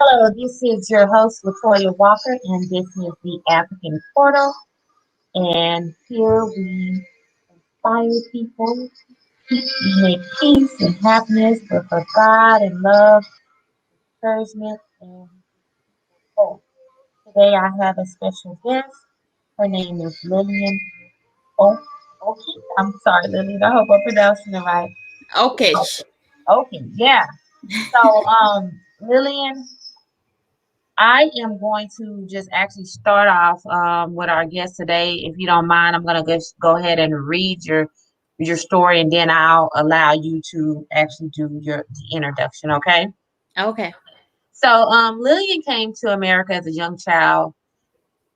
Hello, this is your host, Latoya Walker, and this is the African Portal. And here we inspire people, we make peace and happiness with a God and love, encouragement, and hope. Today I have a special guest. Her name is Lillian o- Oki. I'm sorry, Lillian. I hope I'm pronouncing it right. OKECH. Okay, yeah. So, Lillian, I am going to just actually start off with our guest today. If you don't mind, I'm going to just go ahead and read your story, and then I'll allow you to actually do the introduction. Okay. Okay. So, Lillian came to America as a young child,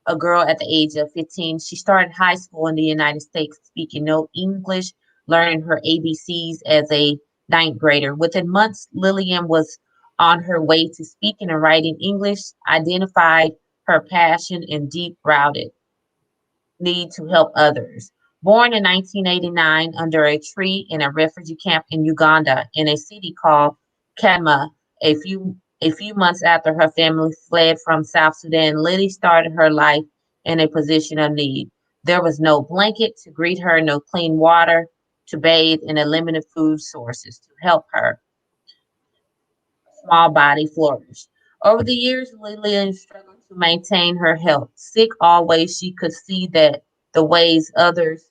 a girl at the age of 15. She started high school in the United States, speaking no English, learning her ABCs as a ninth grader. Within months, Lillian was on her way to speaking and writing English, identified her passion and deep rooted need to help others. Born in 1989 under a tree in a refugee camp in Uganda in a city called Kadma, a few months after her family fled from South Sudan, Liddy started her life in a position of need. There was no blanket to greet her, no clean water to bathe, and a limited food sources to help her small body flourish. Over the years, Lillian struggled to maintain her health. Sick always, she could see that the ways others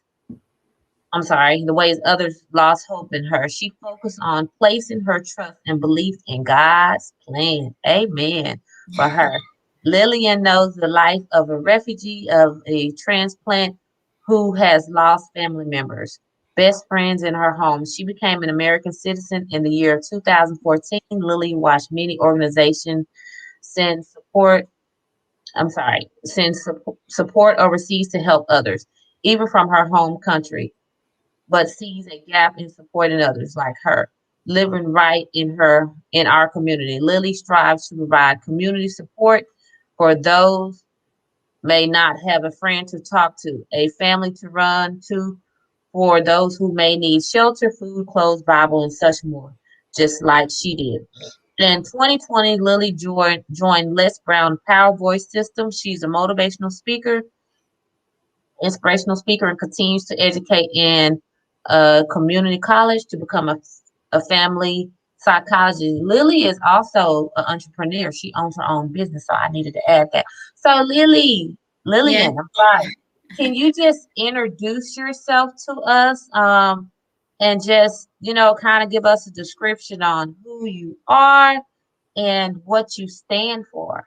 the ways others lost hope in her. She focused on placing her trust and belief in God's plan. Amen. For her. Lillian knows the life of a refugee, of a transplant who has lost family members, best friends in her home. She became an American citizen in the year of 2014. Lillian watched many organizations send support. Send support overseas to help others, even from her home country, but sees a gap in supporting others like her, living right in our community. Lily strives to provide community support for those may not have a friend to talk to, a family to run to, for those who may need shelter, food, clothes, Bible, and such more, just like she did. In 2020, Lily joined Les Brown Power Voice System. She's a motivational speaker, inspirational speaker, and continues to educate in a community college to become a family psychologist. Lily is also an entrepreneur. She owns her own business, so I needed to add that. So Yeah. Lillian, I'm sorry. Can you just introduce yourself to us, and just kind of give us a description on who you are and what you stand for?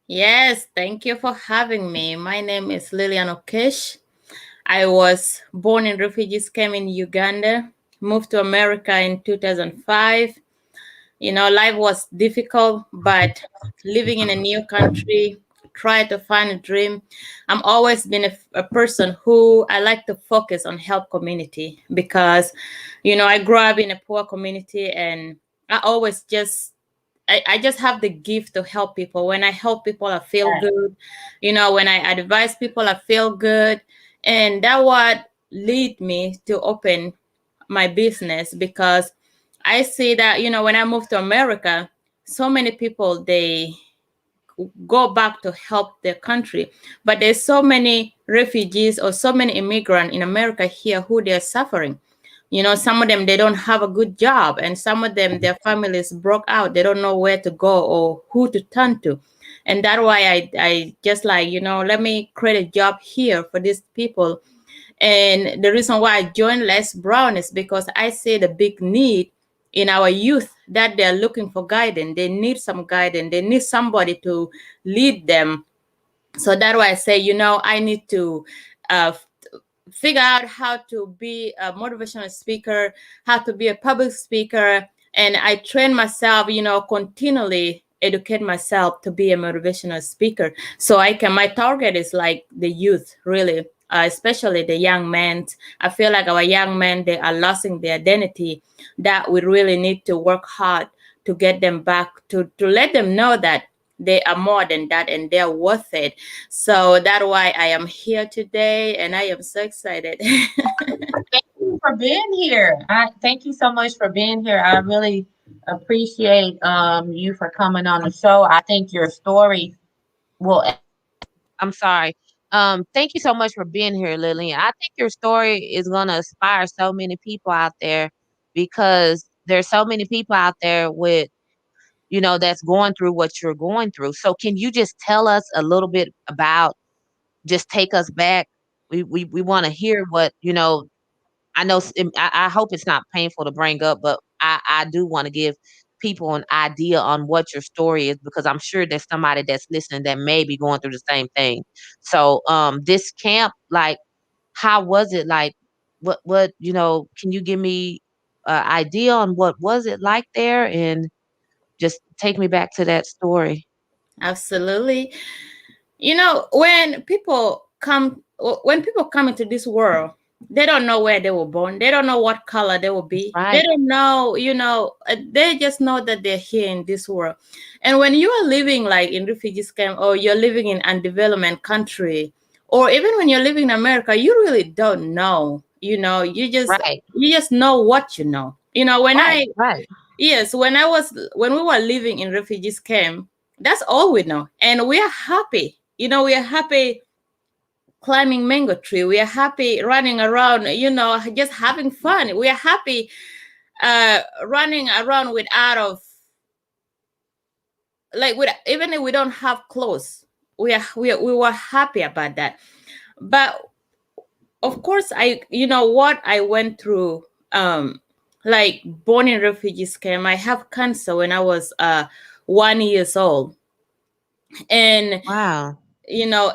Yes. Thank you for having me. My name is Lilian OKECH. I was born in refugees camp in Uganda, moved to America in 2005. Life was difficult, but living in a new country, try to find a dream. I'm always been a person who I like to focus on help community because, I grew up in a poor community and I always I just have the gift to help people. When I help people, I feel good. When I advise people, I feel good. And that what lead me to open my business because I see that, when I moved to America, so many people they go back to help their country. But there's so many refugees or so many immigrants in America here who they're suffering. Some of them they don't have a good job, and some of them their families broke out. They don't know where to go or who to turn to. And that's why I just like, let me create a job here for these people. And the reason why I joined Les Brown is because I see the big need in our youth that they're looking for guidance. They need some guidance. They need somebody to lead them. So that's why I say, I need to figure out how to be a motivational speaker, how to be a public speaker. And I train myself, continually educate myself to be a motivational speaker. So my target is like the youth, really. Especially the young men. I feel like our young men, they are losing their identity, that we really need to work hard to get them back, to let them know that they are more than that and they're worth it. So that's why I am here today and I am so excited. Thank you for being here. I thank you so much for being here. I really Appreciate you for coming on the show. I think your story will. I'm sorry. Thank you so much for being here, Lillian. I think your story is gonna inspire so many people out there because there's so many people out there with that's going through what you're going through. So can you just tell us a little bit about just take us back? We want to hear what I know. I hope it's not painful to bring up, but I do want to give people an idea on what your story is because I'm sure there's somebody that's listening that may be going through the same thing. So, this camp, like, how was it? Like, what can you give me an idea on what was it like there, and just take me back to that story. Absolutely. When people come into this world, they don't know where they were born. They don't know what color they will be. They Right, don't know, they just know that they're here in this world. And when you are living like in refugees camp, or you're living in undeveloped country, or even when you're living in America, you really don't know. right, You just know what you know. When right, I right, Yes, when we were living in refugees camp, that's all we know. And we are happy. We are happy climbing mango tree. We are happy running around, just having fun. We are happy running around with even if we don't have clothes. We were happy about that. But of course, what I went through, like born in refugees camp. I have cancer when I was 1 years old. And wow,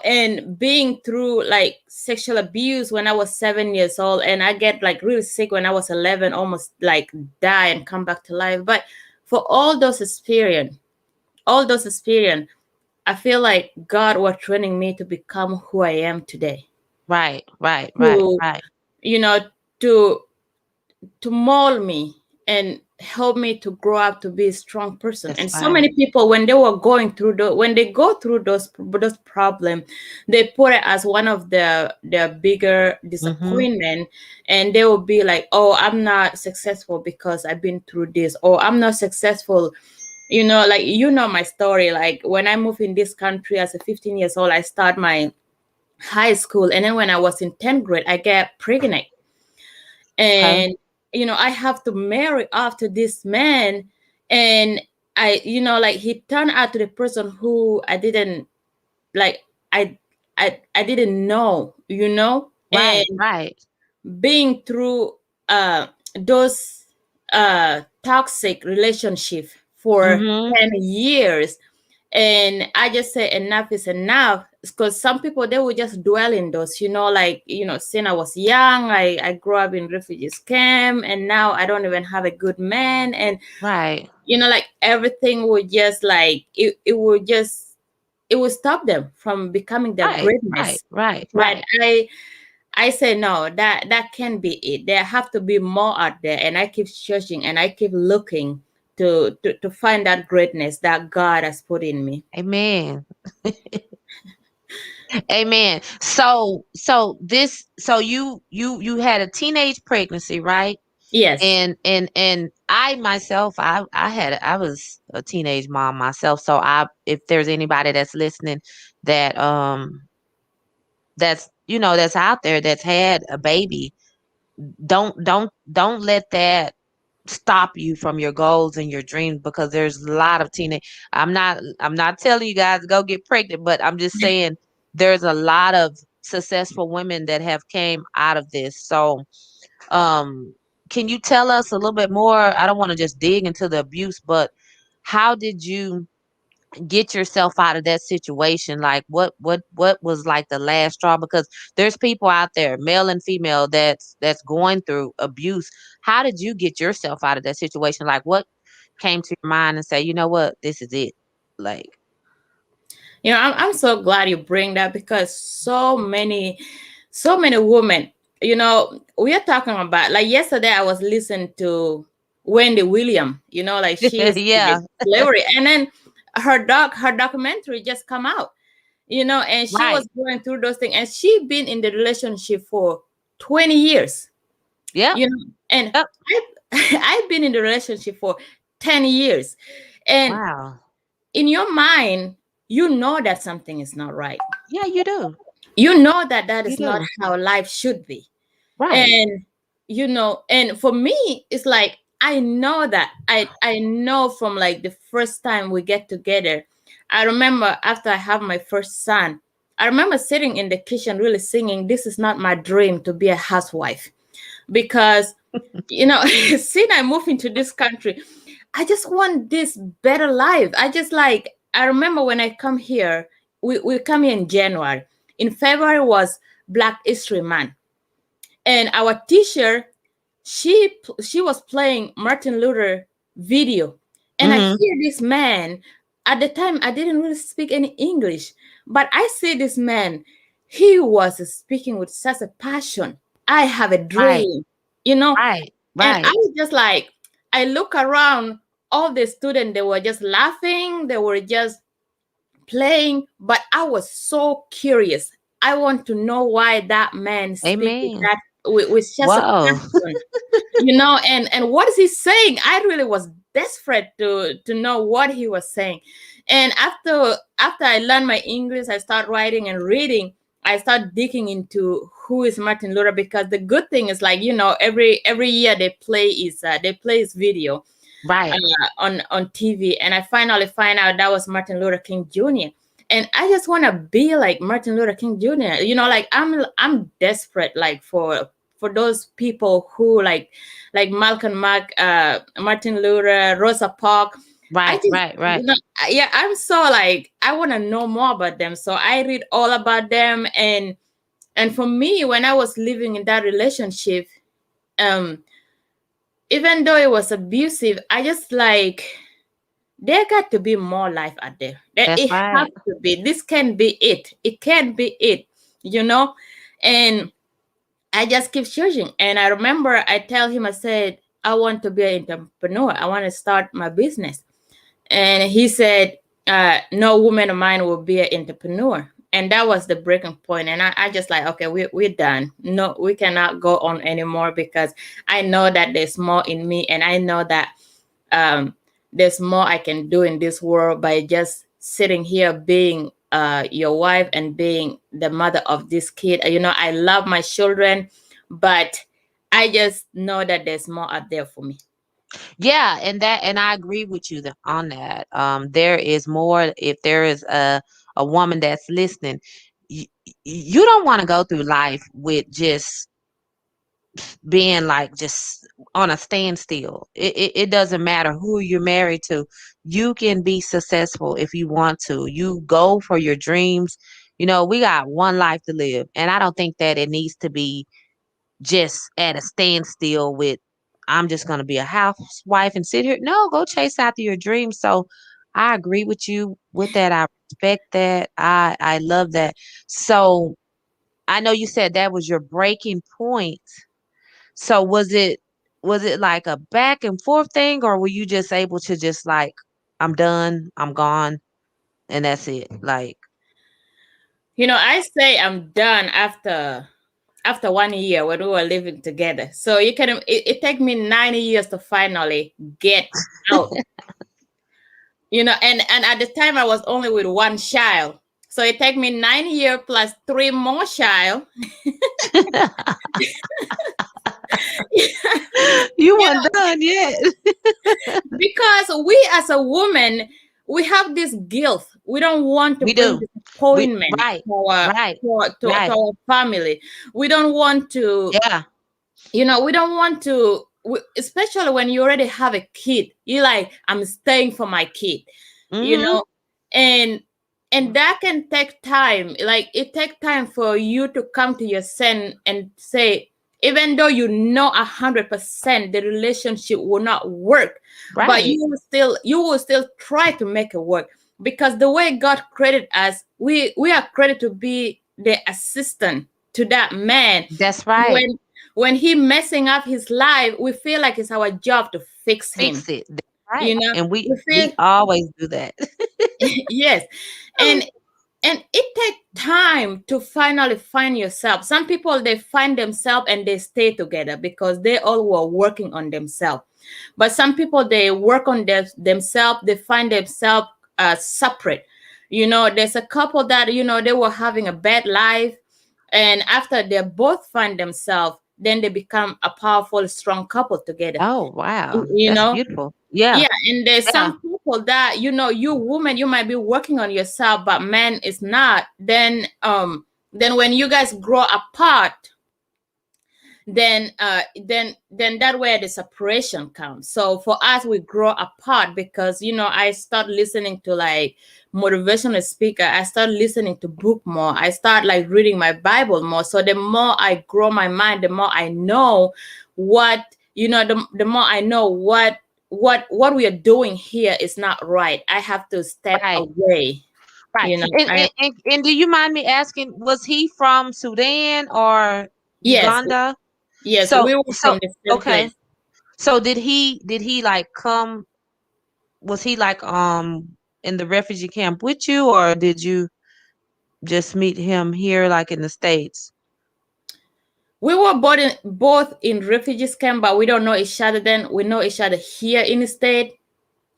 and being through like sexual abuse when I was 7 years old, and I get like really sick when I was 11, almost like die and come back to life. But for all those experience, I feel like God was training me to become who I am today. right, right, right, To right. you know to to mold me and help me to grow up to be a strong person. That's And so right. many people, when they were going through when they go through those problems, they put it as one of their bigger Mhm. disappointment, and they will be like, "Oh, I'm not successful because I've been through this," or "I'm not successful." Like my story. Like when I moved in this country as a 15 years old, I start my high school, and then when I was in 10th grade, I get pregnant. Okay. And I have to marry after this man. And like he turned out to the person who I didn't like. I didn't know. Right, And right. being through those toxic relationship for Mhm. 10 years, and I just say enough is enough, because some people, they will just dwell in those, like, since I was young, I grew up in refugees camp, and now I don't even have a good man. And Right. like everything would just like it would stop them from becoming their Right, right, greatness. right, But right. I say no, that can't be it. There have to be more out there, and I keep searching and I keep looking to find that greatness that God has put in me. Amen. Amen. So you had a teenage pregnancy, right? Yes. And I myself, I was a teenage mom myself. So if there's anybody that's listening that that's out there that's had a baby, don't let that stop you from your goals and your dreams because there's a lot of teenage. I'm not telling you guys to go get pregnant, but I'm just saying there's a lot of successful women that have came out of this. So, um, can you tell us a little bit more? I don't want to just dig into the abuse, but how did you get yourself out of that situation? Like what was like the last straw? Because there's people out there, male and female, that's going through abuse. How did you get yourself out of that situation? Like what came to your mind and say, you know what, this is it? Like, I'm so glad you bring that, because so many women, we are talking about, like yesterday I was listening to Wendy William, like she is yeah, like slavery. And then her documentary just come out, and she right. was going through those things, and she been in the relationship for 20 years, Yep, and yep. I I've been in the relationship for 10 years. And Wow. in your mind, you know that something is not right. Yeah, you do. You know that that You is not do. how life should be. Right. And and for me, it's like I know that I know from like the first time we get together. I remember after I have my first son, I remember sitting in the kitchen really singing, "This is not my dream to be a housewife," because since I moved into this country, I just want this better life. I remember when I come here, we come here in January. In February was Black History Month. And our teacher, she was playing Martin Luther video. And I Mm-hmm. hear this man. At the time, I didn't really speak any English, but I see this man. He was speaking with such a passion. I have a Right. dream, you know. Right. And I Right. was just like, I look around, all the students, they were just laughing, they were just playing, but I was so curious. I want to know why that man speak with Amen. that with such a Whoa. passion, and what is he saying? I really was desperate to know what he was saying. And after I learned my English, I start writing and reading. I start digging into who is Martin Luther, because the good thing is, like, every year they play his video Right. on TV, and I finally find out that was Martin Luther King Jr. And I just want to be like Martin Luther King Jr. Like I'm desperate, like for those people who like Malcolm Mark, Martin Luther, Rosa Parks. I Right. just Right. Right. yeah, I'm so like I want to know more about them. So I read all about them, and for me, when I was living in that relationship, um, even though it was abusive, I just like there got to be more life out there. That's It has right. to be. This can be it. It can't be it, you know? And I just keep searching. And I remember I tell him, I said, I want to be an entrepreneur. I want to start my business. And he said, no woman of mine will be an entrepreneur. And that was the breaking point. And I just like, okay, we're done. No, we cannot go on anymore, because I know that there's more in me. And I know that um, there's more I can do in this world by just sitting here being your wife and being the mother of this kid. I love my children, but I just know that there's more out there for me. Yeah, and I agree with you on that. There is more. If there is a woman that's listening, you, you don't want to go through life with just being like just on a standstill. It doesn't matter who you're married to. You can be successful if you want to. You go for your dreams. We got one life to live, and I don't think that it needs to be just at a standstill with I'm just gonna be a housewife and sit here. No, go chase after your dreams. So I agree with you with that. I respect that. I love that. So I know you said that was your breaking point. So was it like a back and forth thing, or were you just able to just like, I'm done, I'm gone, and that's it? Like, I say I'm done after 1 year when we were living together. So it took me 9 years to finally get out. And at the time I was only with one child. So it took me 9 years plus three more child. you you weren't know, done yet. because we as a woman, we have this guilt. We don't want to We bring do. We disappointment right, to our right, to right. our family. We don't want to Yeah. we don't want to, especially when you already have a kid. You're like, I'm staying for my kid, you Mm-hmm. know, and that can take time. Like, it takes time for you to come to your son and say, even though 100% the relationship will not work, but Right. you will still try to make it work, because the way God created us, we are created to be the assistant to that man. That's right. When he messing up his life, we feel like it's our job to fix him. Fix it. That's right. You know, And we we feel we always do that. yes, and it takes time to finally find yourself. Some people, they find themselves and they stay together because they all were working on themselves. But some people, they work on themselves, they find themselves separate. There's a couple that, they were having a bad life, and after they both find themselves, then they become a powerful, strong couple together. Oh, wow. You That's know, beautiful. Yeah. yeah, and there's Yeah. some people that, you woman, you might be working on yourself, but man is not. Then when you guys grow apart, then that where the separation comes. So for us, we grow apart because, I start listening to like motivational speaker. I start listening to book more. I start like reading my Bible more. So the more I grow my mind, the more I know what, the more I know what we are doing here is not right. I have to step Right. away. Right. And do you mind me asking, was he from Sudan or Yes, Uganda? yes, So we were so from the same okay. place. So did he like come, was he like in the refugee camp with you, or did you just meet him here like in the States? We were both in refugees camp, but we don't know each other. Then we know each other here in the state,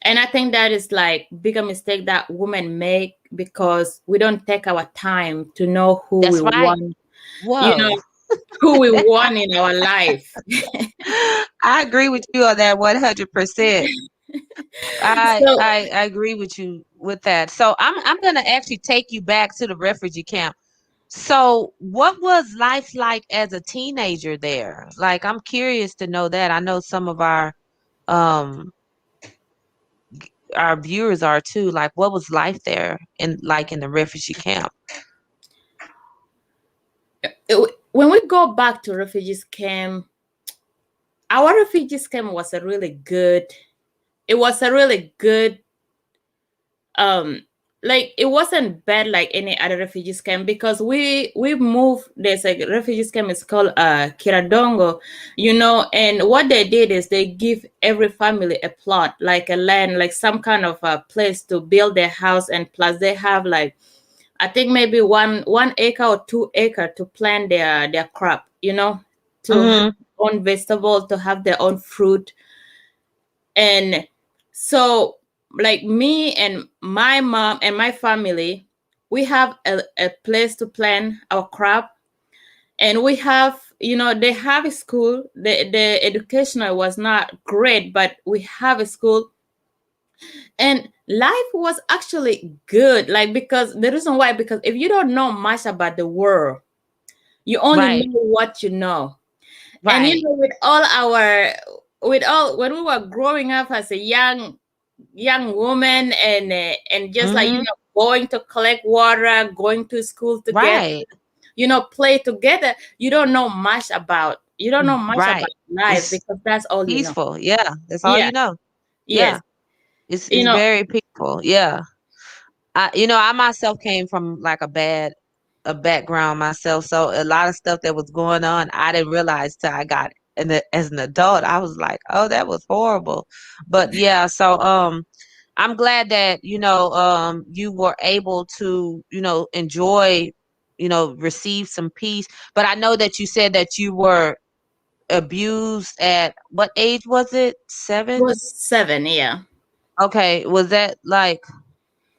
and I think that is like bigger mistake that women make because we don't take our time to know who we That's right. want. You know Whoa. who we want in our life. I agree with you on that 100%. I, So I I agree with you with that. So I'm gonna actually take you back to the refugee camp. So what was life like as a teenager there? Like, I'm curious to know that. I know some of um our viewers are too. Like, what was life there in the refugee camp? when we go back to refugees camp, our refugees camp was a really good. It was a really good um like it wasn't bad like any other refugees camp because we moved. There's a refugees camp, it's called Kiradongo, and what they did is they give every family a plot, like a land, like some kind of a place to build their house, and plus they have like, I think maybe one acre or 2 acre to plant their crop, to have Mm-hmm. their own vegetable, to have their own fruit. And so, like me and my mom and my family, we have a place to plant our crop. And we have, they have a school. The educational was not great, but we have a school. And life was actually good. Like, because the reason why, because if you don't know much about the world, you only Right. know what you know. And Right. with all when we were growing up as a young woman, and just like, Mm-hmm. going to collect water, going to school together, Right. play together, you don't know much about Right. life It's because that's all you know. peaceful. Yeah. That's all Yeah. you know. Yes. Yeah. It's you know very peaceful. Yeah. I myself came from like a background myself, so a lot of stuff that was going on, I didn't realize till I got as an adult. I was like, oh, that was horrible. But yeah, so I'm glad that you were able to enjoy, receive some peace. But I know that you said that you were abused at what age was it? it 7? was 7, yeah. Okay, was that like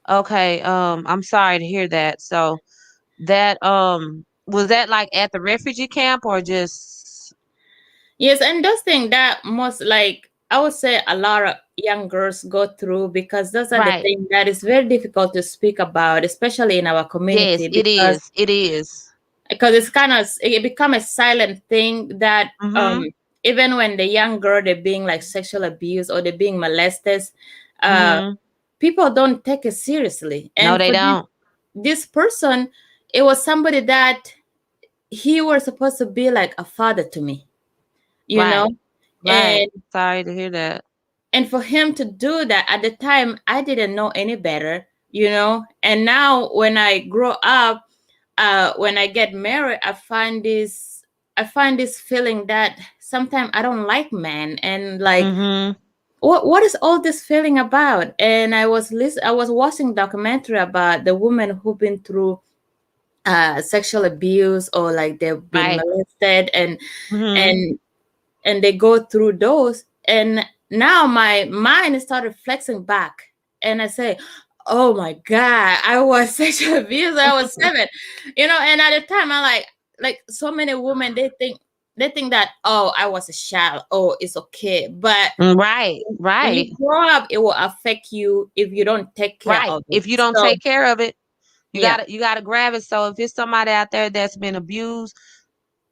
okay, I'm sorry to hear that. So that was that like at the refugee camp or just Yes, and those things that most, like, I would say a lot of young girls go through, because those are the right. things that is very difficult to speak about, especially in our Yes, community, it because is. It is. it's kind of, it become a silent thing that, Mm-hmm. even when the young girl, they're being like sexual abused or they're being molested, uh Mm-hmm. people don't take it seriously. No, And they for don't. this person, it was somebody that he was supposed to be like a father to me, you know Right. Right. and Sorry to hear that. and for him to do that at the time, I didn't know any better, and now when I grow up, when I get married, I find this feeling that sometimes I don't like men, and like, Mm-hmm. what is all this feeling about? And I was watching documentary about the women who've been through sexual abuse, or like they've been Right. molested, Mm-hmm. and and they go through those. And now my mind started flexing back, and I say, oh my God, I was sexually abused. I was 7, and at the time, I like so many women, they think that, oh, I was a child, oh, it's okay. But Right, when you right, grow up, it will affect you if you don't take care right. of it. If you don't So take care of it, you yeah. gotta grab it. So if it's somebody out there that's been abused,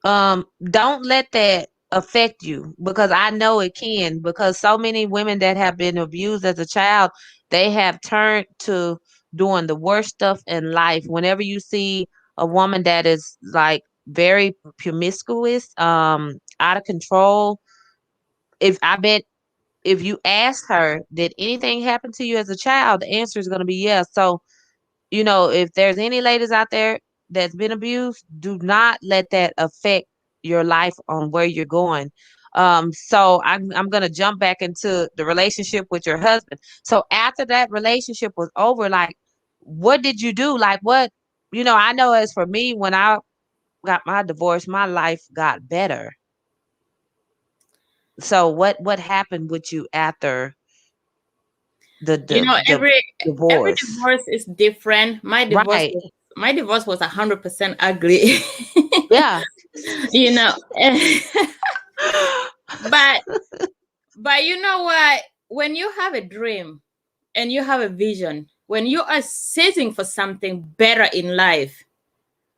don't let that affect you, because I know it can, because so many women that have been abused as a child, they have turned to doing the worst stuff in life. Whenever you see a woman that is like very promiscuous, out of control, if I bet if you ask her, did anything happen to you as a child, the answer is going to be yes. So if there's any ladies out there that's been abused, do not let that affect your life on where you're going. So I'm gonna jump back into the relationship with your husband. So after that relationship was over, like, what did you do? Like, what, I know as for me, when I got my divorce, my life got better. So what happened with you after the You the know, the every divorce? divorce is different. Right. My divorce was 100% ugly. Yeah. you know, but you know what? When you have a dream and you have a vision, when you are searching for something better in life,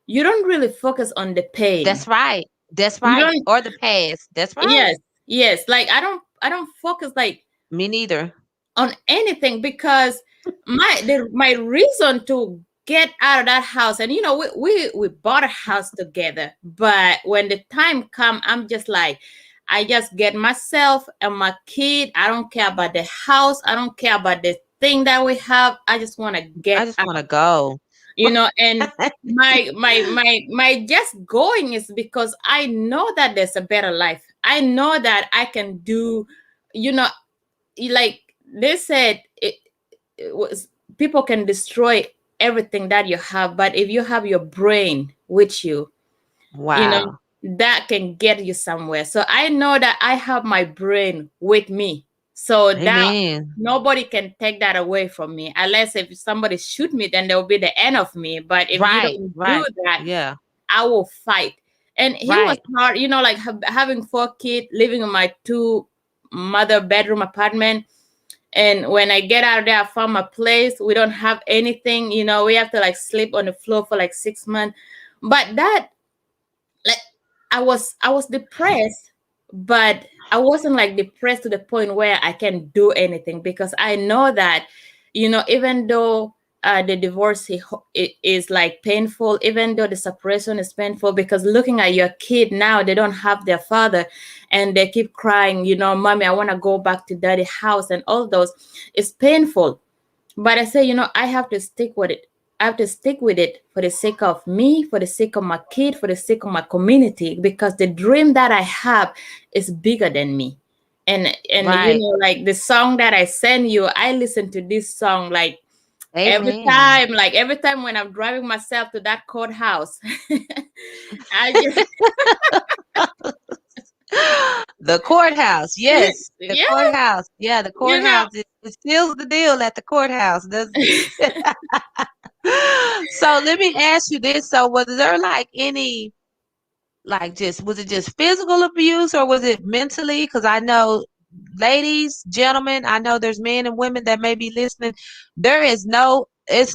you don't really focus on the pain. That's right. That's You right. don't. Or the past. That's right. Yes, yes. Like I don't focus like Me neither. on anything, because my reason to get out of that house, and we bought a house together, but when the time come, I'm just like, I just get myself and my kid. I don't care about the house, I don't care about the thing that we have. I just want to I get just want to out. go. And my just going is because I know that there's a better life. I know that I can do, you know like they said, it was, people can destroy everything that you have, but if you have your brain with you, you know Wow. that can get you somewhere. So I know that I have my brain with me, so that Amen. nobody can take that away from me, unless if somebody shoot me, then that will be the end of me. But if you Right. don't do Right. that, Yeah. I will fight. And he was Right. hard, like having 4 kids, living in my 2 mother bedroom apartment. And when I get out of there, I found my place. We don't have anything, we have to like sleep on the floor for like 6 months. But that, like, I was depressed, but I wasn't like depressed to the point where I can do anything, because I know that, even though the divorce it is like painful, even though the separation is painful, because looking at your kid now, they don't have their father, and they keep crying, mommy, I want to go back to daddy house, and all those, it's painful. But I say, I have to stick with it. I have to stick with it for the sake of me, for the sake of my kid, for the sake of my community, because the dream that I have is bigger than me. And Right. like the song that I send you, I listen to this song Amen. like every time when I'm driving myself to that courthouse. I just The courthouse. Yes. The yeah, courthouse. Yeah, the you know, courthouse. It seals the deal at the courthouse, doesn't it? So let me ask you this. So was there like any, like, just, was it just physical abuse, or was it mentally? Because I know, ladies, gentlemen, I know there's men and women that may be listening. It's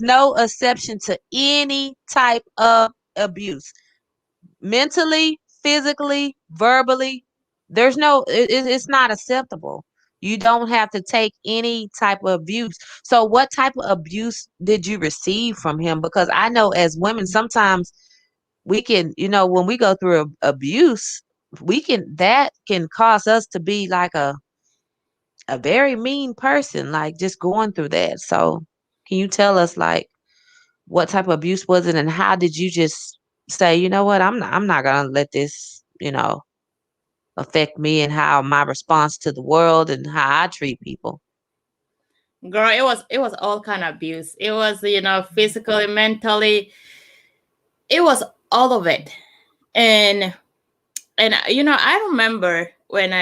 no exception to any type of abuse, mentally, physically, verbally. There's no, it's not acceptable. You don't have to take any type of abuse. So what type of abuse did you receive from him? Because I know as women, sometimes we can, when we go through abuse, that can cause us to be like a very mean person, like just going through that. So can you tell us, like, what type of abuse was it, and how did you just say, you know what, I'm not gonna let this, affect me, and how my response to the world and how I treat people? girl, it was all kind of abuse. It was, physically, mentally, it was all of it. And I remember when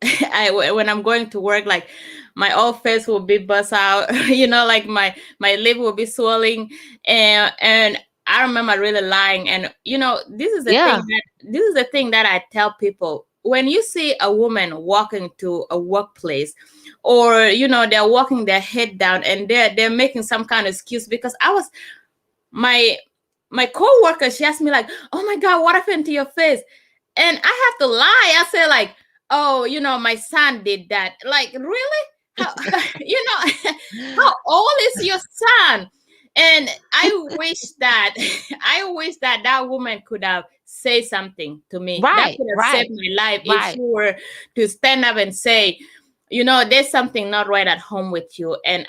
when I'm going to work, like my whole face will be bust out, like my lip will be swelling, and I remember really lying. And Yeah. this is the thing that I tell people: when you see a woman walking to a workplace, or they're walking their head down and they're making some kind of excuse, because my my co-worker, she asked me like, oh my god, what happened to your face? And I have to lie. I say like, oh, my son did that. Like, really? How how old is your son? And I wish that I wish that that woman could have said something to me that Right, could have saved right, my life, if she right. were to stand up and say, there's something not right at home with you, and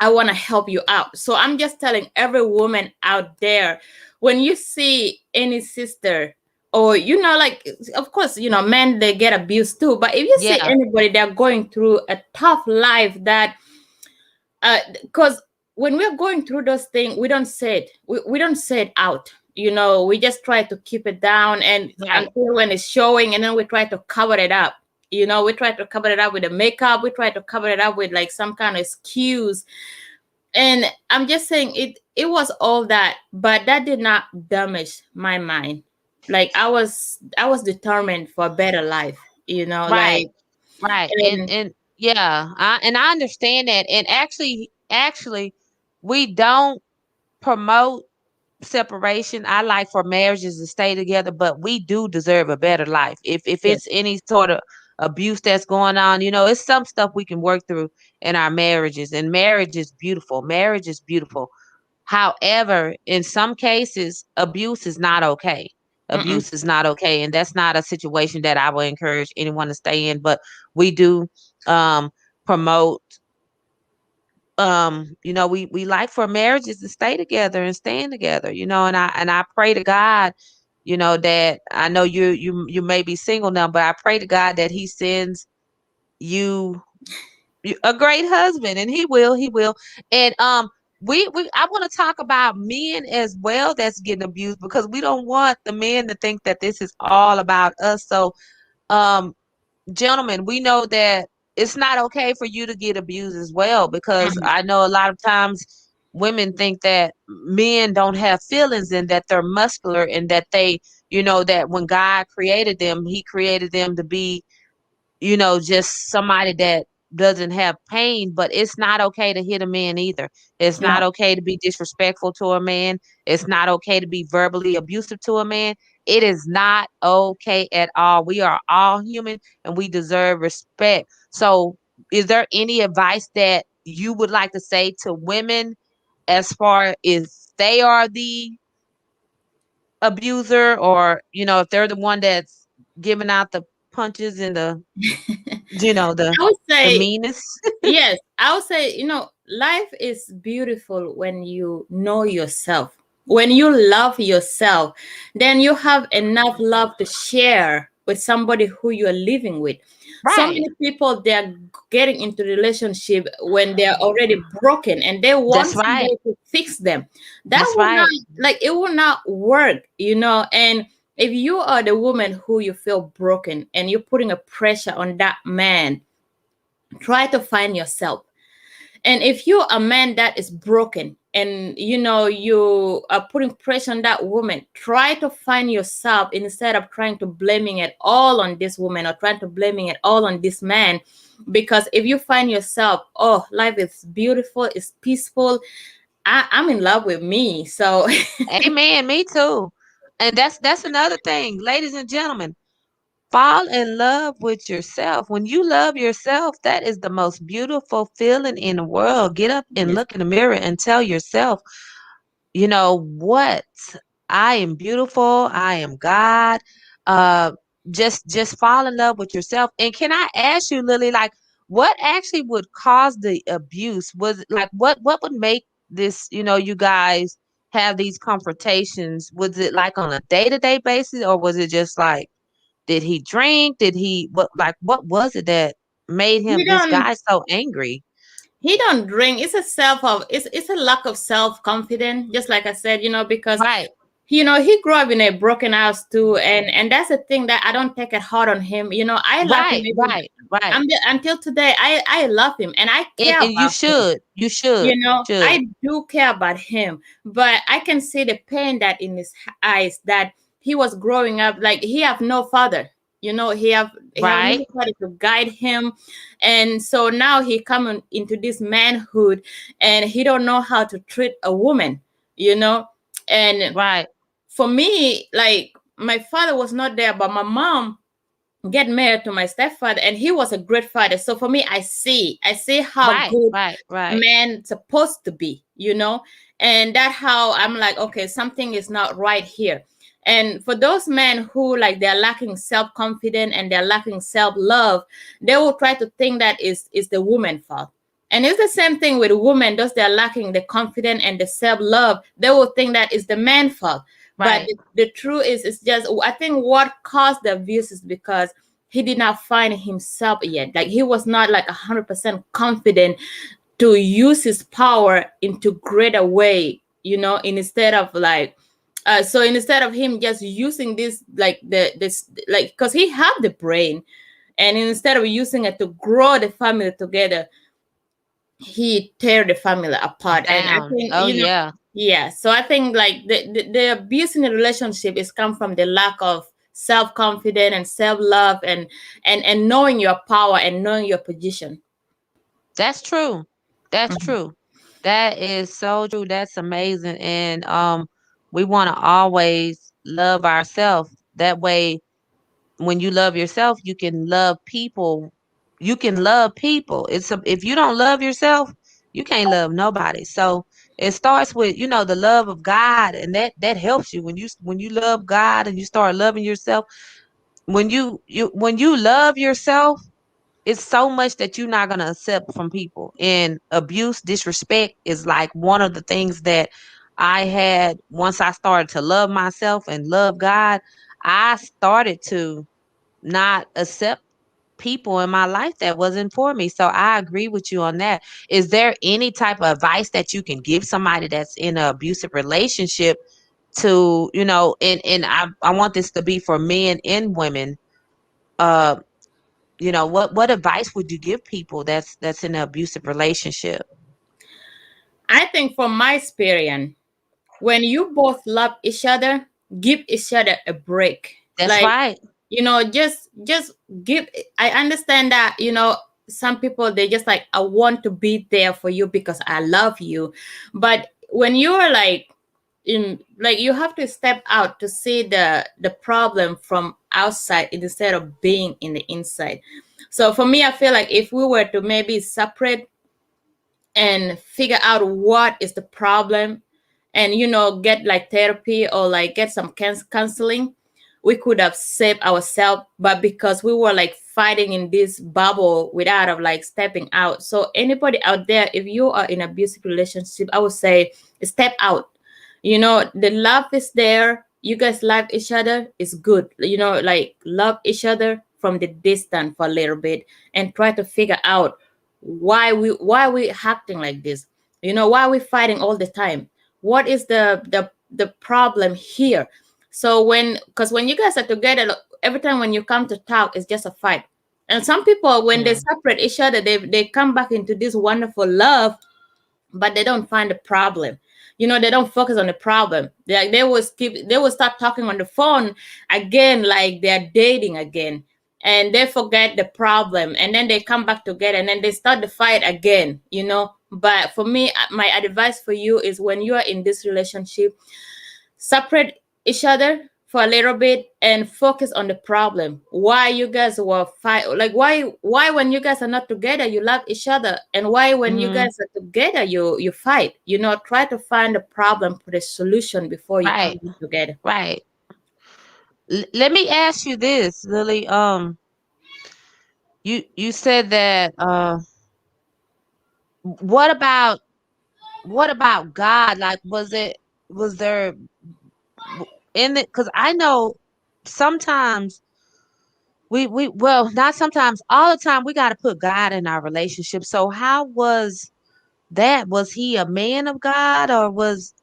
I want to help you out. So I'm just telling every woman out there, when you see any sister, or like, of course, men, they get abused too, but if you see Yeah, anybody that going through a tough life, that because when we're going through those things, we don't say it. We don't say it out. We just try to keep it down, and right. until when it's showing, and then we try to cover it up. We try to cover it up with the makeup. We try to cover it up with like some kind of excuse. And I'm just saying, it was all that, but that did not damage my mind. Like, I was determined for a better life, Right, like. right. And And yeah, I understand that. And actually, we don't promote separation. I like for marriages to stay together, but we do deserve a better life. If yes. it's any sort of abuse that's going on, it's some stuff we can work through in our marriages. And marriage is beautiful. Marriage is beautiful. However, in some cases, abuse is not okay. Mm-mm. Abuse is not okay, and that's not a situation that I would encourage anyone to stay in. But we do um, promote. We like for marriages to stay together and stand together. And I pray to God, that I know you may be single now, but I pray to God that He sends you a great husband, and he will. And we I want to talk about men as well that's getting abused, because we don't want the men to think that this is all about us. So um gentlemen, we know that it's not okay for you to get abused as well, because Mm-mm. I know a lot of times women think that men don't have feelings, and that they're muscular, and that that when God created them, He created them to be just somebody that doesn't have pain. But it's not okay to hit a man either. It's not No. okay to be disrespectful to a man. It's not okay to be verbally abusive to a man. It is not okay at all. We are all human, and we deserve respect. So, is there any advice that you would like to say to women, as far as they are the abuser, or if they're the one that's giving out the punches and the I would the say, meanest. yes, I would say, life is beautiful when you know yourself. When you love yourself, then you have enough love to share with somebody who you're living with. So Right. many people, they're getting into relationship when they're already broken, and they That's want right. somebody to fix them. That That's will not, right. like, it will not work. And if you are the woman who you feel broken, and you're putting a pressure on that man, try to find yourself. And if you're a man that is broken, and you are putting pressure on that woman, try to find yourself, instead of trying to blaming it all on this woman, or trying to blaming it all on this man. Because if you find yourself, oh, life is beautiful, it's peaceful, I'm in love with me. So Amen. Me too. And that's another thing, ladies and gentlemen. Fall in love with yourself. When you love yourself, that is the most beautiful feeling in the world. Get up and yes. look in the mirror and tell yourself, what? I am beautiful. I am God. Uh, just fall in love with yourself. And can I ask you, Lily, like, what actually would cause the abuse? Was it like what would make this, you guys have these confrontations? Was it like on a day-to-day basis, or was it just like, did he drink? Did he what was it that made he this don't guy so angry? he don't drink. It's a lack of self-confidence, just like I said, because Right. he grew up in a broken house too, and that's the thing that I don't take it hard on him. I love him Right, even right, right. until today. I love him and I care And you about him. should, you should, should. I do care about him, but I can see the pain that in his eyes, that he was growing up like he have no father. He have Right, nobody to guide him, and so now he coming into this manhood, and he don't know how to treat a woman. You know, and right, for me, like my father was not there, but my mom get married to my stepfather, and he was a great father. So for me, I see how right, good right, right. man supposed to be. And that how I'm like, okay, something is not right here. And for those men who like they're lacking self-confidence and they're lacking self-love, they will try to think that is the woman fault. And it's the same thing with women. Those they're lacking the confidence and the self-love, they will think that is the man fault. But Right. the truth is, it's just, I think what caused the abuse is because he did not find himself yet. Like he was not like 100% confident to use his power into greater way, instead of like, so instead of him just using this like this like, because he had the brain, and instead of using it to grow the family together, he tear the family apart. And I Down. think, Oh yeah. yeah, so I think like the abuse in the relationship is come from the lack of self-confidence and self-love, and knowing your power and knowing your position. That's true. That's Mhm. true. That is so true. That's amazing. And we want to always love ourselves. That way, when you love yourself, you can love people. You can love people. If you don't love yourself, you can't love nobody. So it starts with, the love of God, and that helps you when you love God and you start loving yourself. When you love yourself, it's so much that you're not going to accept from people. And abuse, disrespect is like one of the things that I had once I started to love myself and love God. I started to not accept people in my life that wasn't for me. So I agree with you on that. Is there any type of advice that you can give somebody that's in an abusive relationship to, and I want this to be for men and women. Uh, what advice would you give people that's in an abusive relationship? I think from my experience, when you both love each other, give each other a break. That's Like, right. just give. I understand that, some people, they just like, I want to be there for you because I love you. But when you're like, you have to step out to see the problem from outside instead of being in the inside. So for me, I feel like if we were to maybe separate and figure out what is the problem, and get like therapy or like get some counseling, we could have saved ourselves. But because we were like fighting in this bubble without of like stepping out. So anybody out there, if you are in abusive relationship, I would say step out. The love is there, you guys love each other, is good. Like love each other from the distance for a little bit, and try to figure out why we acting like this. Why we fighting all the time. What is the problem here? So because when you guys are together, every time when you come to talk, it's just a fight. And some people, when they Yeah. separate each other, they come back into this wonderful love, but they don't find the problem. They don't focus on the problem. They will start talking on the phone again, like they're dating again, and they forget the problem, and then they come back together, and then they start the fight again. But for me, my advice for you is, when you are in this relationship, separate each other for a little bit and focus on the problem. Why you guys were fight? Like, why when you guys are not together you love each other, and why when you Hmm. guys are together you fight? Try to find the problem, put a solution before you come Right. back together. Right. Let me ask you this, Lily. You said that. What about what about God? Like, was there in it? Because I know sometimes well, not sometimes, all the time we got to put God in our relationship. So how was that? Was he a man of God, or was,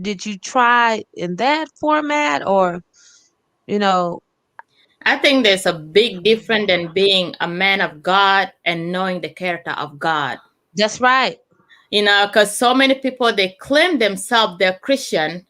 did you try in that format, or you know? I think there's a big difference than being a man of God and knowing the character of God. That's right. Because so many people they claim themselves they're Christian,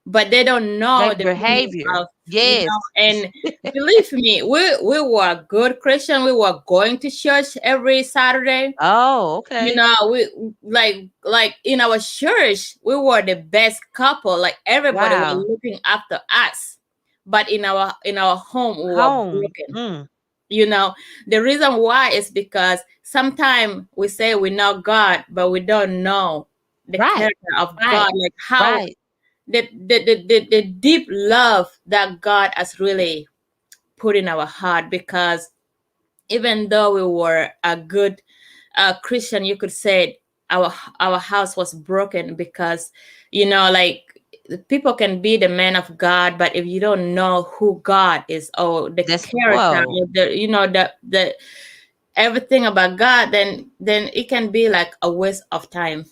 but they don't Their know the meaning behavior. of, Yes. and believe me, we were good Christian. We were going to church every Saturday. Oh, okay. We like in our church, we were the best couple. Like everybody was Wow. looking after us. But in our home we were Home. broken. Mm. The reason why is because sometimes we say we know God, but we don't know the Right. character of God, Right. like how Right. the deep love that God has really put in our heart. Because even though we were a good Christian, you could say our our house was broken because like people can be the man of God, but if you don't know who God is or the That's character whoa. or the everything about God, then it can be like a waste of time.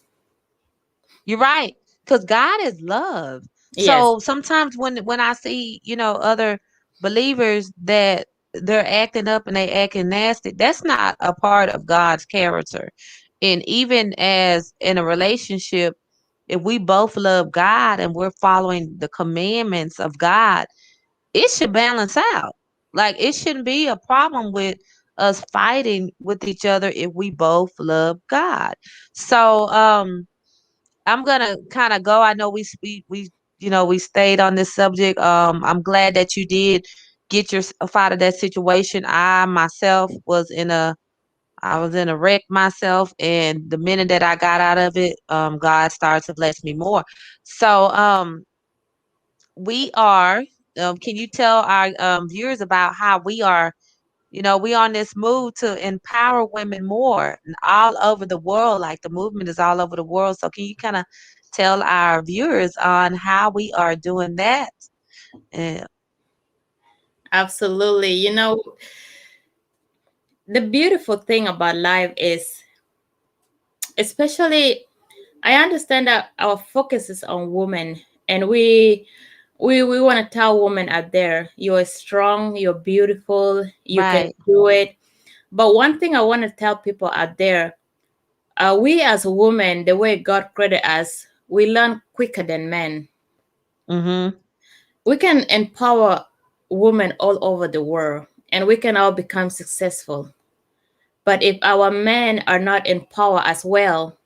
You're right. Because God is love. Yes, So sometimes when I see, other believers that they're acting up and they acting nasty, that's not a part of God's character. And even as in a relationship, if we both love God and we're following the commandments of God, it should balance out. Like it shouldn't be a problem with us fighting with each other if we both love God. So I'm gonna kind of go. I know we stayed on this subject. I'm glad that you did get yourself out of that situation. I myself I was in a wreck myself, and the minute that I got out of it, God started to bless me more. So we are. Can you tell our viewers about how we are? We on this move to empower women more and all over the world. Like the movement is all over the world. So can you kind of tell our viewers on how we are doing that? Uh, absolutely. The beautiful thing about life is, especially, I understand that our focus is on women, and we want to tell women out there, you're strong, you're beautiful, you can right. do it. But one thing I want to tell people out there, we as women, the way God created us, we learn quicker than men. Mm-hmm. We can empower women all over the world, and we can all become successful. But if our men are not in power as well,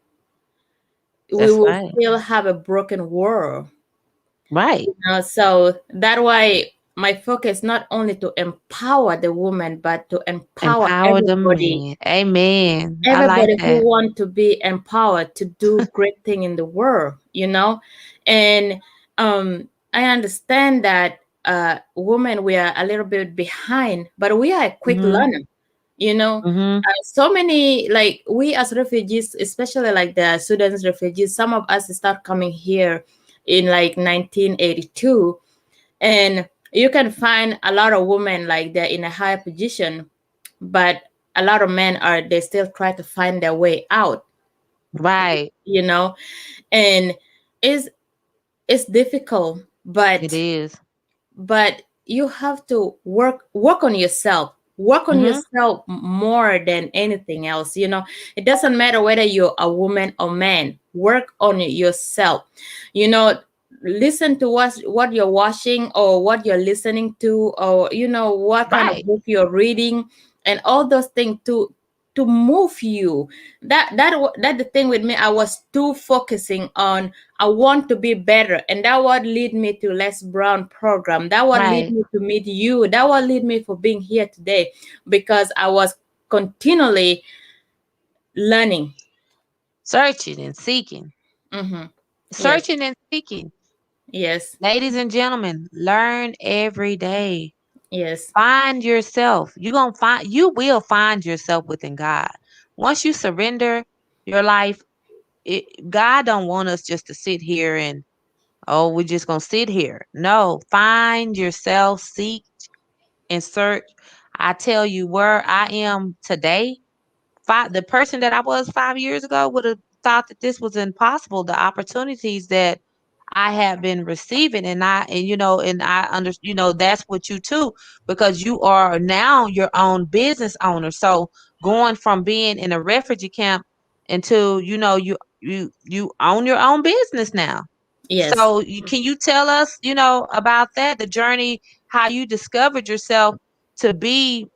we That's will right. still have a broken world. Right. So that why my focus not only to empower the woman, but to empower Empower the everybody, man. Amen. I like everybody who that. want to be empowered to do great thing in the world. And I understand that women, we are a little bit behind, but we are a quick Mm-hmm. learner. Mm-hmm. So many, like we as refugees, especially like the Sudanese refugees, some of us start coming here in like 1982, and you can find a lot of women like they're in a higher position, but a lot of men are they still try to find their way out, Right. you know and it's it's difficult, It but is. you have to work on yourself, work on Mm-hmm. yourself more than anything else. It doesn't matter whether you're a woman or man, work on yourself. you know Listen to what you're watching or what you're listening to, or what kind of Right. book you're reading, and all those things to move you. That the thing with me, I was too focusing on I want to be better, and that what lead me to Les Brown program. That what lead Right. me to meet you. That what lead me for being here today, because I was continually learning. Searching and seeking. Mm-hmm. Yes, Searching and seeking. yes, Ladies and gentlemen, learn every day. yes. Find yourself. You will find yourself within God. Once you surrender your life, God don't want us just to sit here and, oh, we're just gonna sit here. No, find yourself, seek and search. I tell you where I am today. The person that I was 5 years ago would have thought that this was impossible. The opportunities that I have been receiving, and I under, that's what you too, because you are now your own business owner. So going from being in a refugee camp into, you own your own business now. Yes. So can you tell us, about that, the journey, how you discovered yourself to be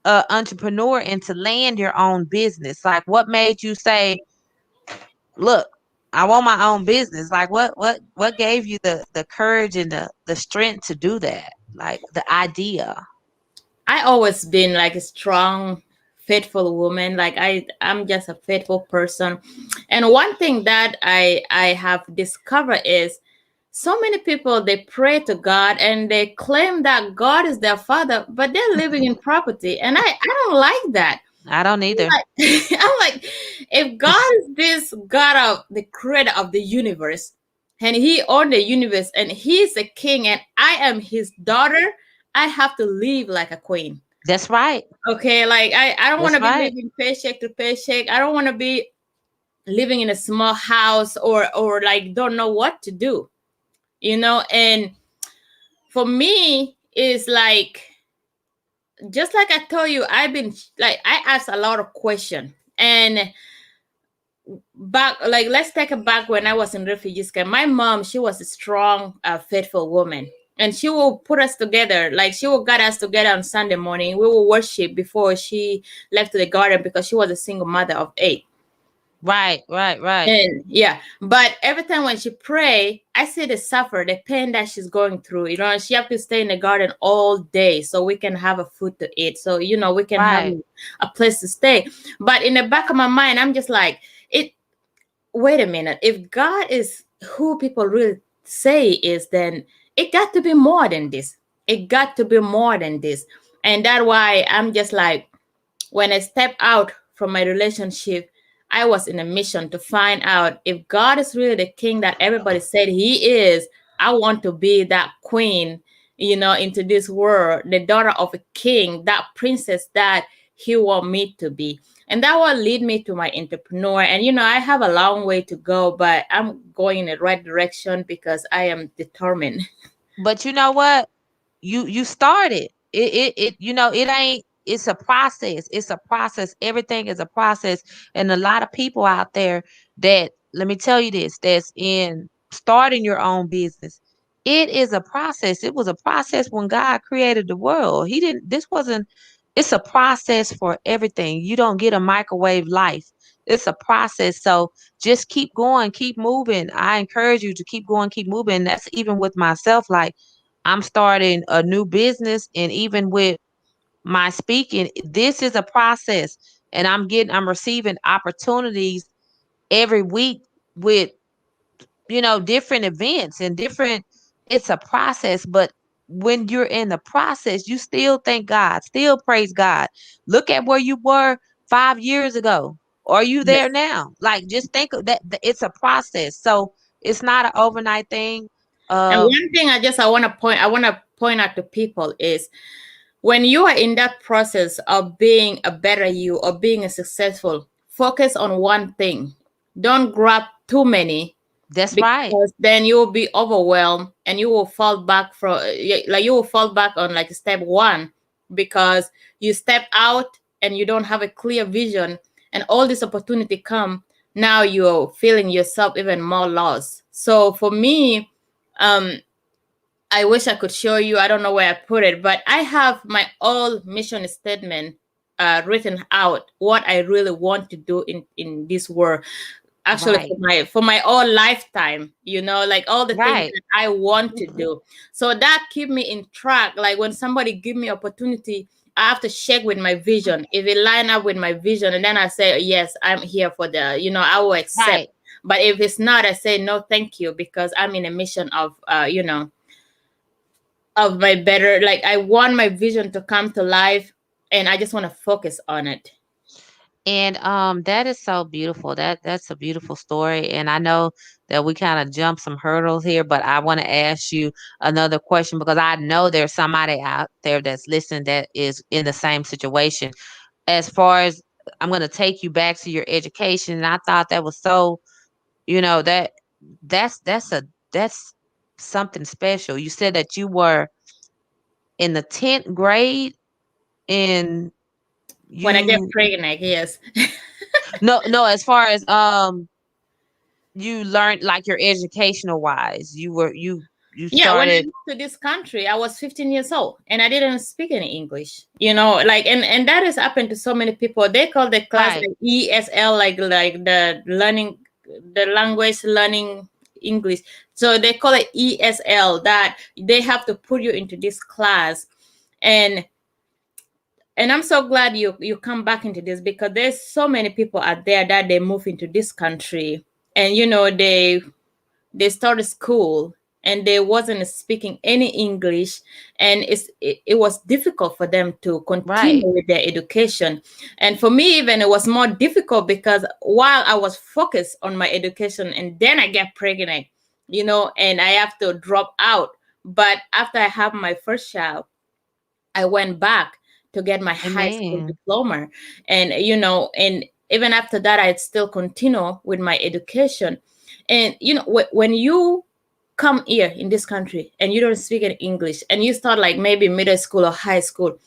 an entrepreneur and to land your own business? Like, what made you say, look, I want my own business? Like, what gave you the courage and the strength to do that? Like, the idea. I always been like a strong, faithful woman. Like I'm just a faithful person. And one thing that I have discovered is so many people, they pray to God and they claim that God is their father, but they're living in property. And I don't like that. I don't either. Like, I'm like, if God is this God of the creator of the universe, and He owned the universe, and He's the king, and I am His daughter, I have to live like a queen. That's right. Okay, like I don't want That's to be right. living paycheck to paycheck. I don't want to be living in a small house or like don't know what to do, And for me, it's like just like I told you, I've been like I asked a lot of questions and back like let's take it back when I was in refugees camp. My mom, she was a strong, faithful woman, and she will put us together. Like she will get us together on Sunday morning. We will worship before she left to the garden because she was a single mother of 8. Right, right, right, And yeah, but every time when she pray, I see the suffer, the pain that she's going through. She have to stay in the garden all day so we can have a food to eat. So we can have right. a place to stay. But in the back of my mind, I'm just like, it. Wait a minute. If God is who people really say is, then it got to be more than this. It got to be more than this, and that's why I'm just like, when I step out from my relationship, I was in a mission to find out if God is really the king that everybody said He is. I want to be that queen, into this world, the daughter of a king, that princess that He want me to be. And that will lead me to my entrepreneur. And I have a long way to go, but I'm going in the right direction because I am determined. But you know what? You started it ain't, it's a process. It's a process. Everything is a process. And a lot of people out there, that, let me tell you this, that's in starting your own business, it is a process. It was a process when God created the world. He didn't This wasn't, it's a process for everything. You don't get a microwave life. It's a process. So just keep going, keep moving. I encourage you to keep going, keep moving. That's even with myself. Like, I'm starting a new business, and even with my speaking, this is a process. And I'm receiving opportunities every week with, different events and different, it's a process. But when you're in the process, you still thank God, still praise God. Look at where you were 5 years ago. Are you there Yes. now? Like, just think of that, it's a process. So it's not an overnight thing. And uh one thing I want to point out to people is when you are in that process of being a better you or being a successful, focus on one thing. Don't grab too many that's right. because then you will be overwhelmed and you will fall back from like you will fall back on like step one because you step out and you don't have a clear vision and all this opportunity come. Now you're feeling yourself even more lost. So for me, um I wish I could show you. I don't know where I put it, but I have my all mission statement written out what I really want to do in this world. Actually, Right. for my whole lifetime, like all the things Right. that I want to do. So that keep me in track. Like when somebody give me opportunity, I have to check with my vision. If it line up with my vision, and then I say yes, I'm here for I will accept. Right. But if it's not, I say no, thank you, because I'm in a mission of my better, like I want my vision to come to life and I just want to focus on it. And that is so beautiful. That's a beautiful story. And I know that we kind of jumped some hurdles here, but I want to ask you another question, because I know there's somebody out there that's listening that is in the same situation. As far as, I'm going to take you back to your education, and I thought that was so, that that's a that's something special. You said that you were in the 10th grade and When I get you pregnant, yes. no, as far as you learned like your educational wise, you Yeah, when I started moved to this country, I was 15 years old and I didn't speak any English. You know, like and that has happened to so many people. They call the class right. the ESL, like the learning, the language learning English. So they call it ESL, that they have to put you into this class. And I'm so glad you come back into this, because there's so many people out there that they move into this country, and they started school and they wasn't speaking any English, and it was difficult for them to Right. continue with their education. And for me, even, it was more difficult because while I was focused on my education, and then I get pregnant, and I have to drop out. But after I have my first child, I went back to get my high school Amen. diploma. And and even after that, I still continue with my education. And when you come here in this country and you don't speak in English, and you start like maybe middle school or high school,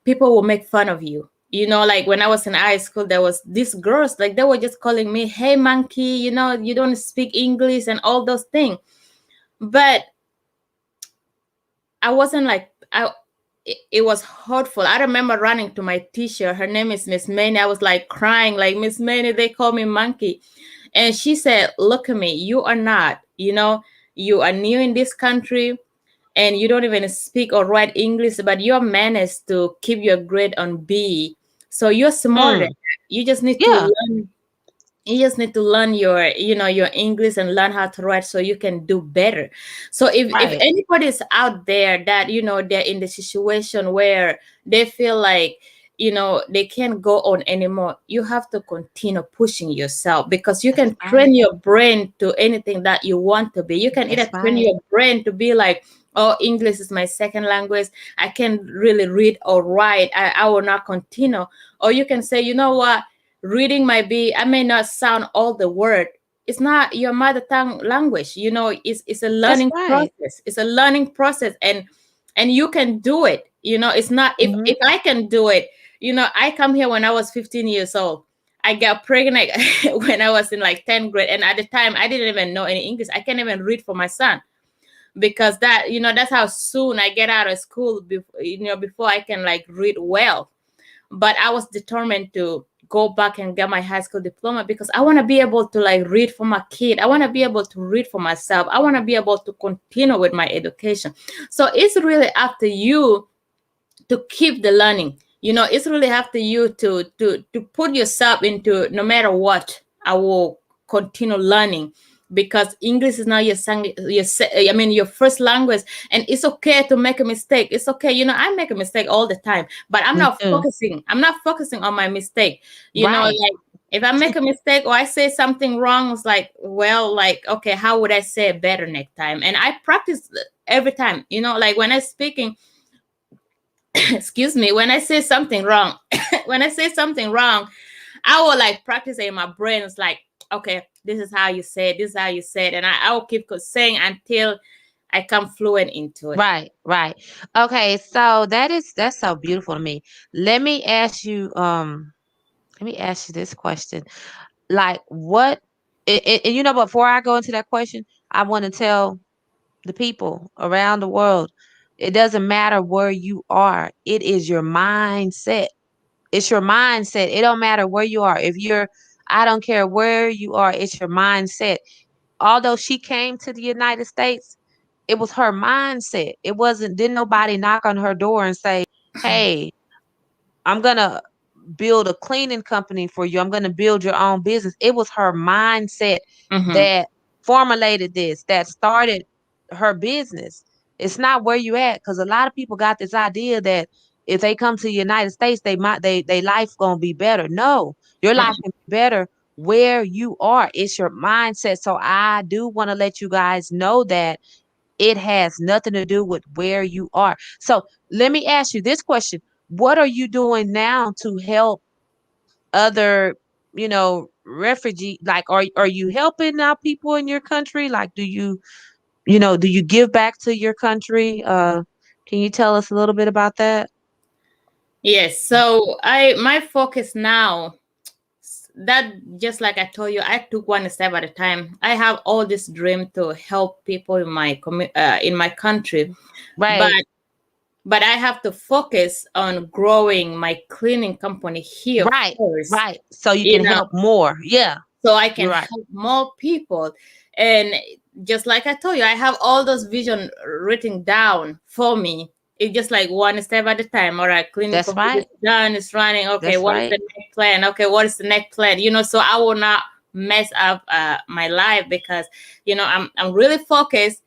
people will make fun of you. Like when I was in high school, there was these girls, like they were just calling me, "Hey monkey, you don't speak English," and all those things. But I wasn't like I it was hurtful. I remember running to my teacher. Her name is Miss Maney. I was like crying, like, "Miss Maney, they call me monkey." And she said, "Look at me. You are not, you are new in this country and you don't even speak or write English, but you managed to keep your grade on B. So you're smarter. Mm. You just need to Yeah. learn your English and learn how to write so you can do better." So if Right. anybody's out there that they're in the situation where they feel like they can't go on anymore, you have to continue pushing yourself, because you That's can right. train your brain to anything that you want to be. You can either That's train right. your brain to be like, "Oh, English is my second language, I can really read or write, I will not continue." Or you can say, "You know what, reading might be, I may not sound all the word. It's not your mother tongue language. It's a That's learning right. process. It's a learning process, and you can do it. It's not, Hmm. if I can do it. I come here when I was 15 years old. I got pregnant when I was in like 10th grade, and at the time I didn't even know any English. I can't even read for my son, because that's how soon I get out of school before I can like read well. But I was determined to go back and get my high school diploma, because I want to be able to like read for my kid. I want to be able to read for myself. I want to be able to continue with my education. So it's really up to you to keep the learning. It's really up to you to put yourself into, no matter what, I will continue learning, because English is not your first language. And it's okay to make a mistake. It's okay. I make a mistake all the time, but I'm Me not too. focusing. I'm not focusing on my mistake. Right. Like, if I make a mistake or I say something wrong, it's like, well, like, okay, how would I say it better next time? And I practice every time. Like when I'm speaking, excuse me, when I say something wrong, when I say something wrong, I will like practice it in my brain. It's like, okay, this is how you say it, this is how you say it, and I will keep saying until I come fluent into it. Right. Right. Okay. So that's so beautiful to me. Let me ask you. Let me ask you this question. Like, what? And before I go into that question, I want to tell the people around the world. It doesn't matter where you are. It is your mindset. It's your mindset. It don't matter where you are. If you're, I don't care where you are. It's your mindset. Although she came to the United States, it was her mindset. It wasn't, didn't nobody knock on her door and say, "Hey, I'm going to build a cleaning company for you. I'm going to build your own business." It was her mindset Mm-hmm. that formulated this, that started her business. It's not where you at, because a lot of people got this idea that if they come to the United States, they life gonna be better. No, your life can be better where you are. It's your mindset. So I do want to let you guys know that it has nothing to do with where you are. So let me ask you this question. What are you doing now to help other, refugee, like, are you helping now people in your country? Like, do you give back to your country? Can you tell us a little bit about that? Yes. So I my focus now, that just like I told you, I took one step at a time. I have all this dream to help people in my in my country, but Right, I have to focus on growing my cleaning company here right, first, right. So you you can know, help more. Yeah, so I you're can right. help more people. And just like I told you, I have all those vision written down for me. It's just like one step at a time. All right, cleaning for That's food is right. done, it's running. Okay, That's what is right. the next plan? Okay, what is the next plan? So I will not mess up my life, because I'm really focused,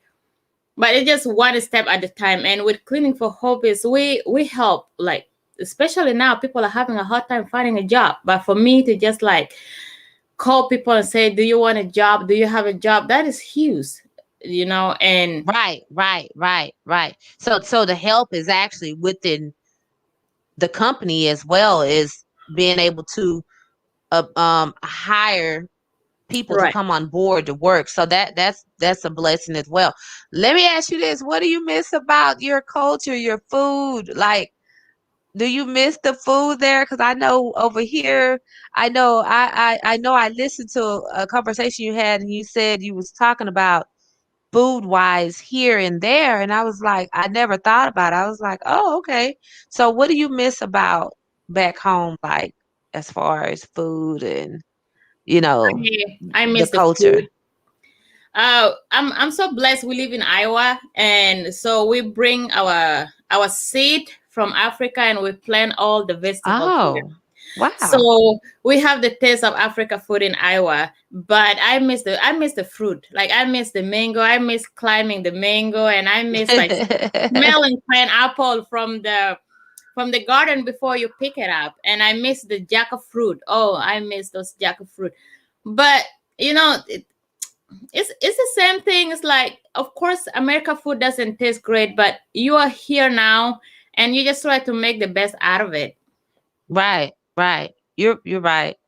but it's just one step at a time. And with cleaning for hope is we help, like, especially now people are having a hard time finding a job. But for me to just like call people and say, do you want a job, do you have a job, that is huge. And Right, right, right, right. So the help is actually within the company as well as being able to hire people to right. come on board to work. So that's a blessing as well. Let me ask you this: what do you miss about your culture, your food? Like, do you miss the food there? Because I know over here, I know I listened to a conversation you had, and you said you was talking about food wise here and there, and I was like, I never thought about it. I was like, oh, okay. So what do you miss about back home, like as far as food and I the miss the culture? food. I'm so blessed. We live in Iowa, and so we bring our seed from Africa, and we plant all the vegetables here. Oh, wow. So we have the taste of Africa food in Iowa, but I miss the fruit. Like, I miss the mango. I miss climbing the mango, and I miss like smelling pineapple from the garden before you pick it up. And I miss the jackfruit. Oh, I miss those jackfruit. But it's the same thing. It's like, of course, America food doesn't taste great, but you are here now, and you just try to make the best out of it. Right, right. You're right.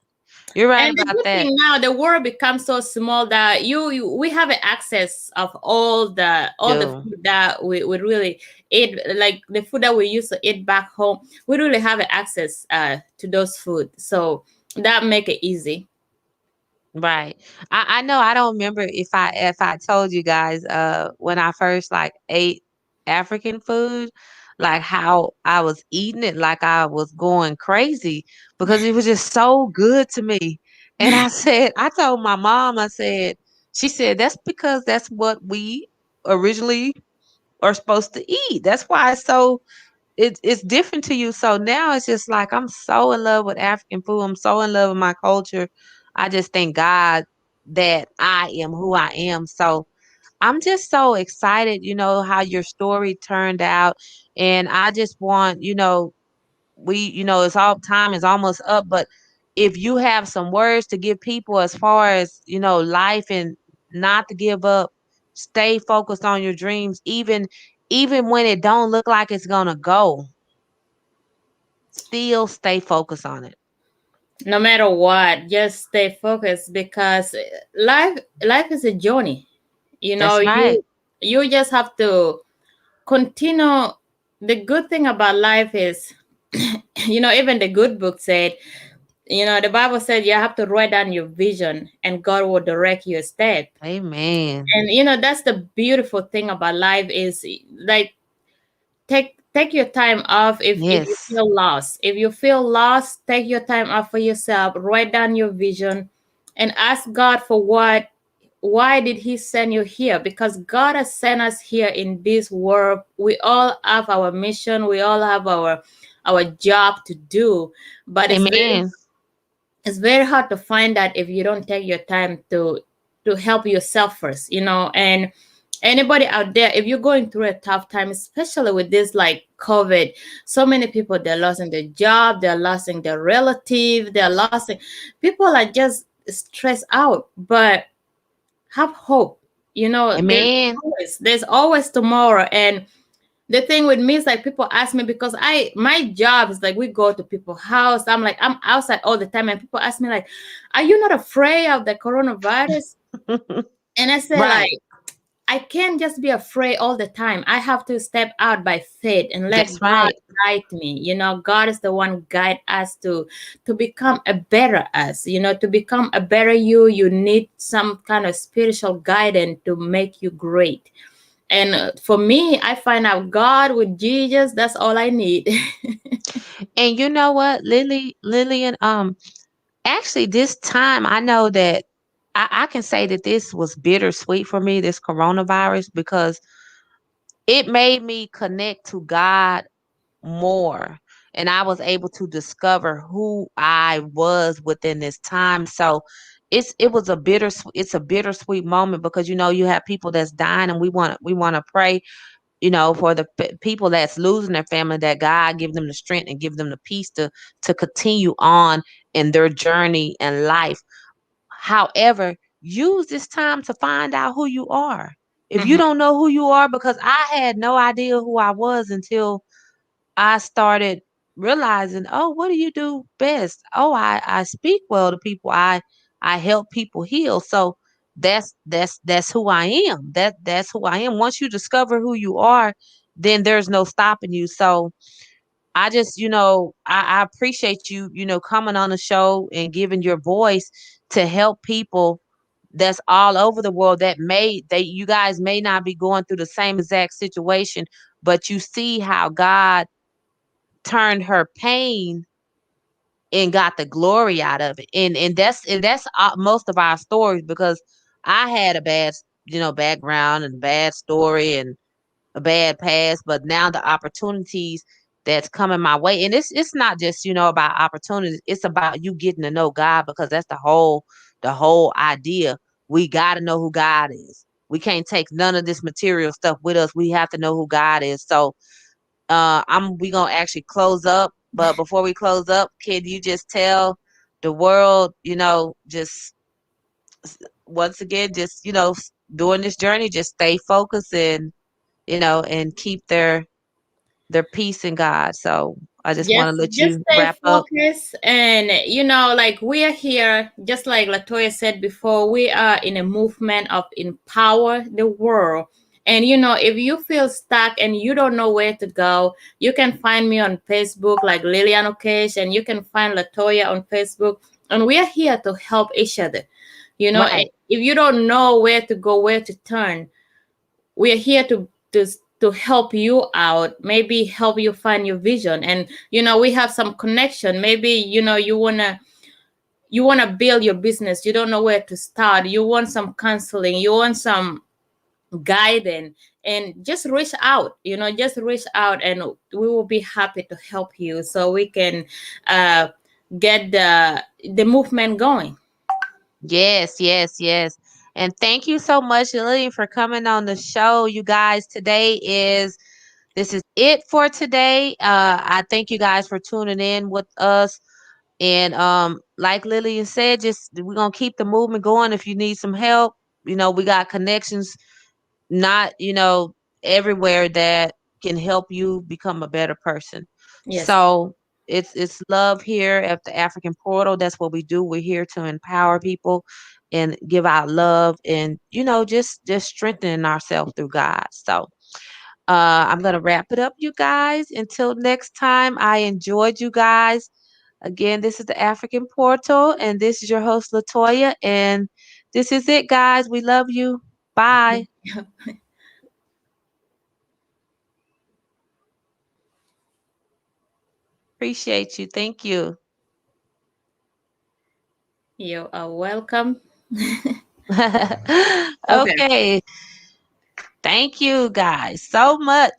You're right And the about good that. thing now, the world becomes so small that we have access of all the Do. food that we really eat, like the food that we used to eat back home. We really have access to those food, so that make it easy. Right. I know I don't remember if I told you guys when I first like ate African food, like how I was eating it like I was going crazy because it was just so good to me. And I told my mom, she said, that's because that's what we originally are supposed to eat. That's why it's different to you. So now it's just like I'm so in love with African food. I'm so in love with my culture. I just thank God that I am who I am. So I'm just so excited, how your story turned out. And I just want, it's all time is almost up, but if you have some words to give people as far as, life and not to give up, stay focused on your dreams, even when it don't look like it's gonna go, still stay focused on it. No matter what, just stay focused, because life is a journey. You know, That's right. you just have to continue. The good thing about life is, even the good book said, the Bible said you have to write down your vision, and God will direct your step. Amen. And that's the beautiful thing about life is, like, take your time off. If you Yes. feel lost, take your time off for yourself. Write down your vision, and ask God for why did he send you here, because God has sent us here in this world. We all have our mission, we all have our job to do, but Amen. it's very hard to find that if you don't take your time to help yourself first. And anybody out there, if you're going through a tough time, especially with this like COVID, so many people, they're losing their job, they're losing their relative, they're losing, people are just stressed out. But have hope. Amen. There's always tomorrow. And The thing with me is like people ask me because my job is like we go to people's house. I'm like I'm outside all the time, and people ask me like, "Are you not afraid of the coronavirus?" And I say like, Right. I can't just be afraid all the time. I have to step out by faith and let That's God right. guide me. God is the one guide us to become a better us. To become a better you, you need some kind of spiritual guidance to make you great. And for me, I find out God with Jesus. That's all I need. And you know what, Lillian, actually this time I know that I can say that this was bittersweet for me, this coronavirus, because it made me connect to God more. And I was able to discover who I was within this time. So it's a bittersweet moment, because you have people that's dying, and we want to pray, for the people that's losing their family, that God give them the strength and give them the peace to continue on in their journey in life. However, use this time to find out who you are. If you Mhm. don't know who you are, because I had no idea who I was until I started realizing, oh, what do you do best? Oh, I speak well to people. I help people heal. So that's who I am. That's who I am. Once you discover who you are, then there's no stopping you. So I just, I appreciate you, coming on the show and giving your voice to help people that's all over the world, that you guys may not be going through the same exact situation, but you see how God turned her pain and got the glory out of it. And that's most of our stories, because I had a bad, background and bad story and a bad past, but now the opportunities that's coming my way, and it's not just about opportunities. It's about you getting to know God, because that's the whole idea. We got to know who God is. We can't take none of this material stuff with us. We have to know who God is. So we gonna actually close up, but before we close up, can you just tell the world, just once again, just during this journey, just stay focused, and keep their peace in God. So I just want to let Just you stay wrap up. focused, and like we are here, just like Latoya said before, we are in a movement of empower the world. And if you feel stuck and you don't know where to go, you can find me on Facebook like Lilian Okesh, and you can find Latoya on Facebook, and we are here to help each other. Right. If you don't know where to go, where to turn, we're here to help you out, maybe help you find your vision. And we have some connection. Maybe you want to build your business, you don't know where to start, you want some counseling, you want some guidance, and just reach out, and we will be happy to help you so we can uh get the movement going. Yes, yes, yes. And thank you so much, Lillian, for coming on the show. You guys, this is it for today. I thank you guys for tuning in with us. And like Lillian said, just we're gonna keep the movement going. If you need some help, we got connections, not everywhere, that can help you become a better person. Yes. So it's love here at the African Portal. That's what we do. We're here to empower people and give out love, and just strengthening ourselves through God. So I'm gonna wrap it up, you guys. Until next time, I enjoyed you guys. Again, this is the African Portal, and this is your host, Latoya. And this is it, guys. We love you. Bye. Appreciate you. Thank you. You are welcome. Okay. Okay. Thank you, guys, so much.